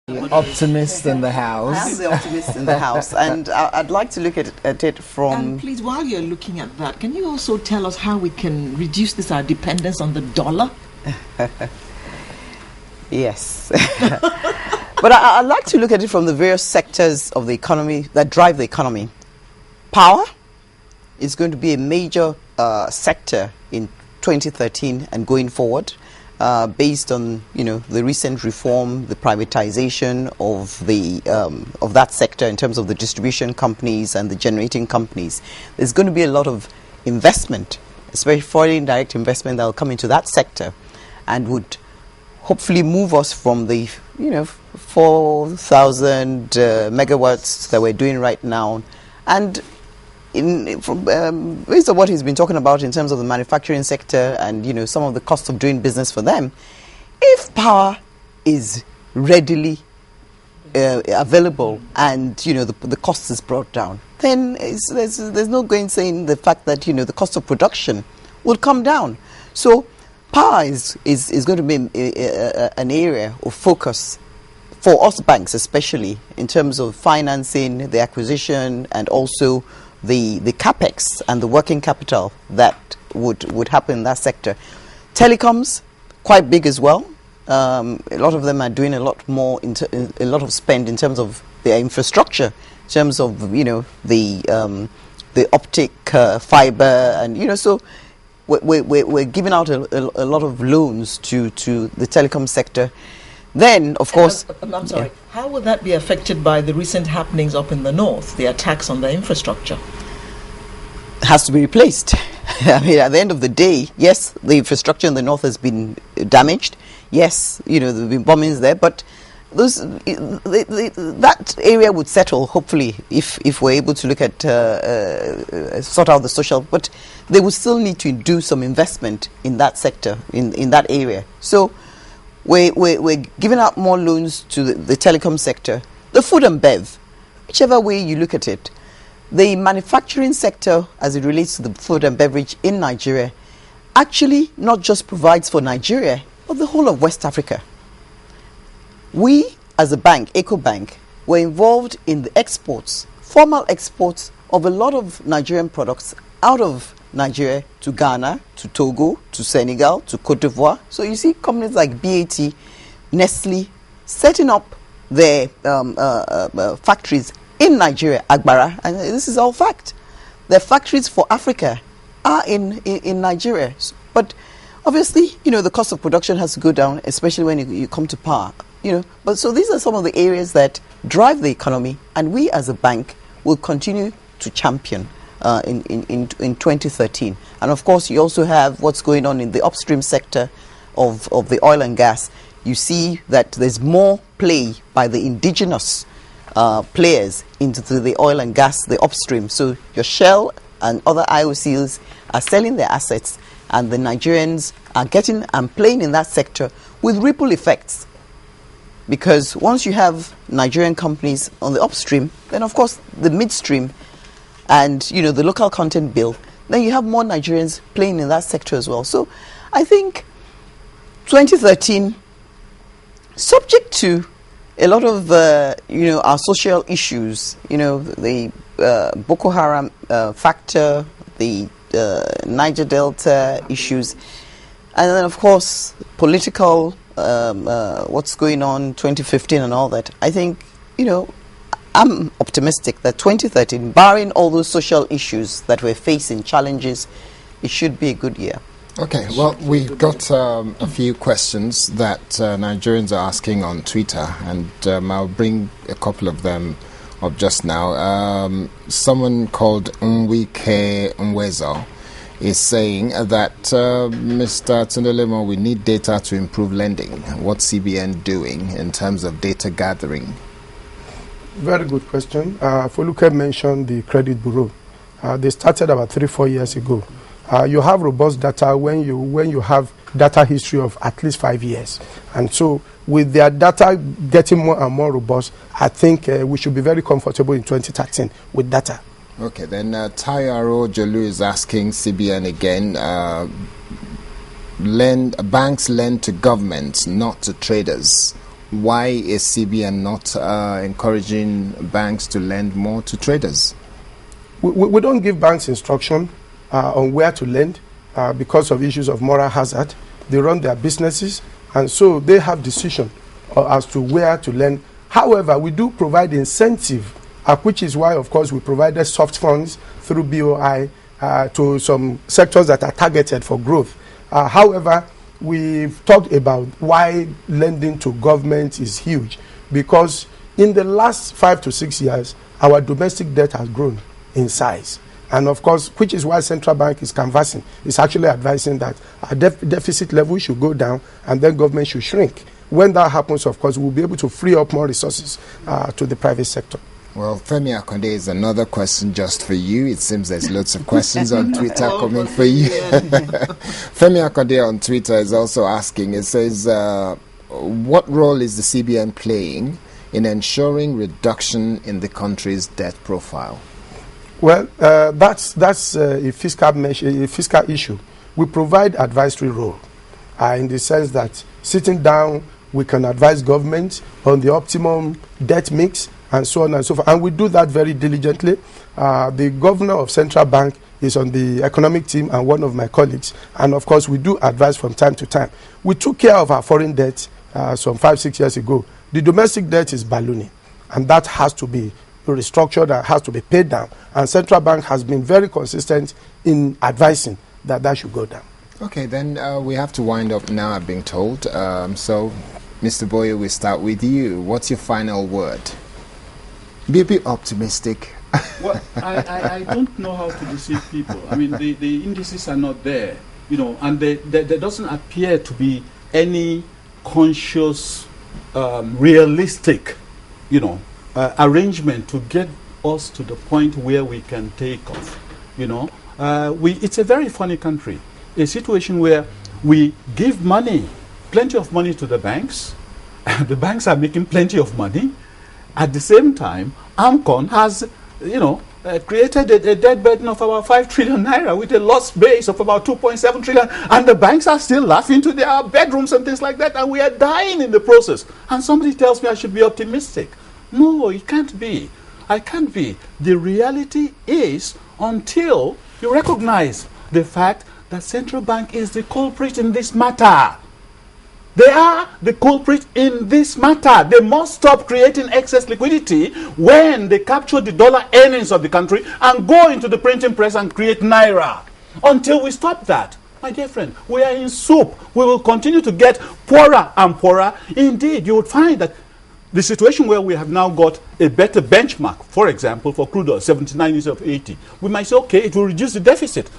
Optimist in the house. I am the optimist in the house, and I'd like to look at it from... And please, while you're looking at that, can you also tell us how we can reduce our dependence on the dollar? Yes. But I'd like to look at it from the various sectors of the economy that drive the economy. Power is going to be a major sector in 2013 and going forward. Based on the recent reform, the privatization of that sector in terms of the distribution companies and the generating companies, there's going to be a lot of investment, especially foreign direct investment that will come into that sector, and would hopefully move us from the 4,000 megawatts that we're doing right now, and based on what he's been talking about in terms of the manufacturing sector and some of the cost of doing business for them, if power is readily available and the cost is brought down, then there's no going saying the fact that the cost of production will come down. So power is going to be an area of focus for us banks, especially in terms of financing the acquisition and also the capex and the working capital that would happen in that sector. Telecoms, quite big as well. A lot of them are doing a lot more, a lot of spend in terms of their infrastructure, in terms of the optic fiber, and so we're giving out a lot of loans to the telecom sector. Then, of course... I'm sorry. Yeah. How will that be affected by the recent happenings up in the north, the attacks on the infrastructure? It has to be replaced. I mean, at the end of the day, yes, the infrastructure in the north has been damaged. Yes, there have been bombings there, but that area would settle, hopefully, if we're able to look at sort out the social. But they would still need to do some investment in that sector, in that area. So we're giving out more loans to the telecom sector, the food and bev, whichever way you look at it. The manufacturing sector, as it relates to the food and beverage in Nigeria, actually not just provides for Nigeria, but the whole of West Africa. We, as a bank, EcoBank, were involved in the exports, formal exports of a lot of Nigerian products out of Nigeria to Ghana, to Togo, to Senegal, to Cote d'Ivoire. So you see companies like BAT, Nestle, setting up their factories in Nigeria, Agbara, and this is all fact. Their factories for Africa are in Nigeria. But obviously, the cost of production has to go down, especially when you come to power. But so these are some of the areas that drive the economy, and we as a bank will continue to champion in 2013. And of course, you also have what's going on in the upstream sector of the oil and gas. You see that there's more play by the indigenous players into the oil and gas, the upstream. So your Shell and other IOCs are selling their assets, and the Nigerians are getting and playing in that sector with ripple effects. Because once you have Nigerian companies on the upstream, then of course the midstream and the local content bill, then you have more Nigerians playing in that sector as well. So I think 2013, subject to a lot of our social issues, the Boko Haram factor, the Niger Delta issues, and then of course political what's going on 2015 and all that. I think I'm optimistic that 2013, barring all those social issues that we're facing, challenges, it should be a good year. Okay, well, we've got a few questions that Nigerians are asking on Twitter, and I'll bring a couple of them up just now. Someone called Nwike Nwezo is saying that, Mr. TUNDE LEMO, we need data to improve lending. What's CBN doing in terms of data gathering? Very good question. FOLUKE mentioned the credit bureau. They started about 3-4 years ago. You have robust data when you have data history of at least 5 years. And so with their data getting more and more robust, I think we should be very comfortable in 2013 with data. Okay, then Tayaro Jolu is asking CBN again, banks lend to governments, not to traders. why is CBN not encouraging banks to lend more to traders? We don't give banks instruction on where to lend because of issues of moral hazard. They run their businesses, and so they have decision as to where to lend. However, we do provide incentive, which is why, of course, we provided soft funds through BOI to some sectors that are targeted for growth. However, we've talked about why lending to government is huge, because in the last 5 to 6 years, our domestic debt has grown in size. And of course, which is why central bank is canvassing, is actually advising that our deficit level should go down and then government should shrink. When that happens, of course, we'll be able to free up more resources to the private sector. Well, Femi Akonde is another question just for you. It seems there's lots of questions on Twitter coming for you. Femi Akonde on Twitter is also asking, it says, what role is the CBN playing in ensuring reduction in the country's debt profile? Well, that's a fiscal issue. We provide advisory role in the sense that sitting down, we can advise government on the optimum debt mix and so on and so forth. And we do that very diligently. The governor of Central Bank is on the economic team and one of my colleagues. And of course, we do advise from time to time. We took care of our foreign debt some 5-6 years ago. The domestic debt is ballooning, and that has to be restructured and has to be paid down. And Central Bank has been very consistent in advising that that should go down. Okay, then we have to wind up now, I've been told. So, Mr. Boyo, we start with you. What's your final word? Be a bit optimistic. Well, I don't know how to deceive people. I mean, the indices are not there, you know, and there doesn't appear to be any conscious, realistic, you know, arrangement to get us to the point where we can take off. You know, it's a very funny country. A situation where we give money, plenty of money to the banks. The banks are making plenty of money. At the same time, AMCON has, you know, created a debt burden of about 5 trillion naira with a loss base of about 2.7 trillion, and the banks are still laughing to their bedrooms and things like that, and we are dying in the process. And somebody tells me I should be optimistic. No, it can't be. I can't be. The reality is, until you recognize the fact that central bank is the culprit in this matter. They are the culprit in this matter. They must stop creating excess liquidity when they capture the dollar earnings of the country and go into the printing press and create naira. Until we stop that, my dear friend, we are in soup. We will continue to get poorer and poorer. Indeed, you would find that the situation where we have now got a better benchmark, for example, for crude oil, 79 instead of 80, we might say, okay, it will reduce the deficit.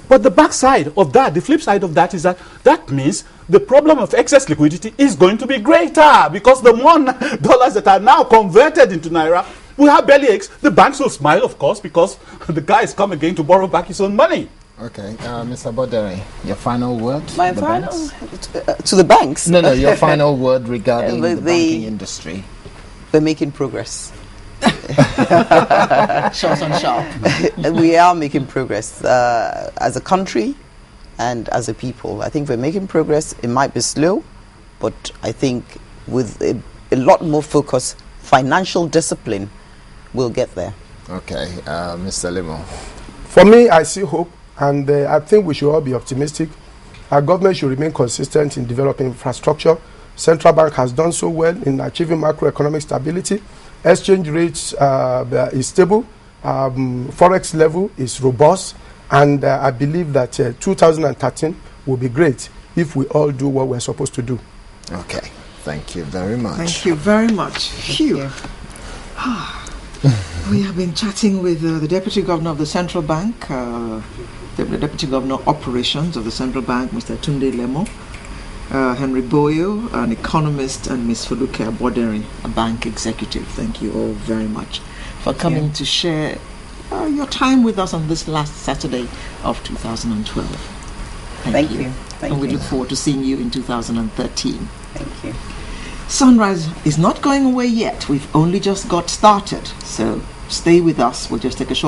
But the backside of that, the flip side of that is that means the problem of excess liquidity is going to be greater, because the more dollars that are now converted into naira will have belly aches. The banks will smile, of course, because the guy is coming again to borrow back his own money. Okay, Mr. ABODERIN, your final word? My final to the banks? No, your final word regarding the banking industry. We're making progress. Short and sharp. We are making progress as a country and as a people. I think we're making progress. It might be slow, but I think with a lot more focus, financial discipline, we'll get there. Okay, Mr. LEMO. For me, I see hope, and I think we should all be optimistic. Our government should remain consistent in developing infrastructure. Central Bank has done so well in achieving macroeconomic stability. Exchange rates is stable. Forex level is robust. And I believe that 2013 will be great if we all do what we're supposed to do. Okay. Thank you very much. Thank you very much. Phew. We have been chatting with the Deputy Governor of the Central Bank, the Deputy Governor Operations of the Central Bank, Mr. TUNDE LEMO, Henry BOYO, an economist, and Ms. FOLUKE ABODERIN, a bank executive. Thank you all very much for coming to share your time with us on this last Saturday of 2012. Thank you. And we look forward to seeing you in 2013. Thank you. Sunrise is not going away yet. We've only just got started. So stay with us. We'll just take a short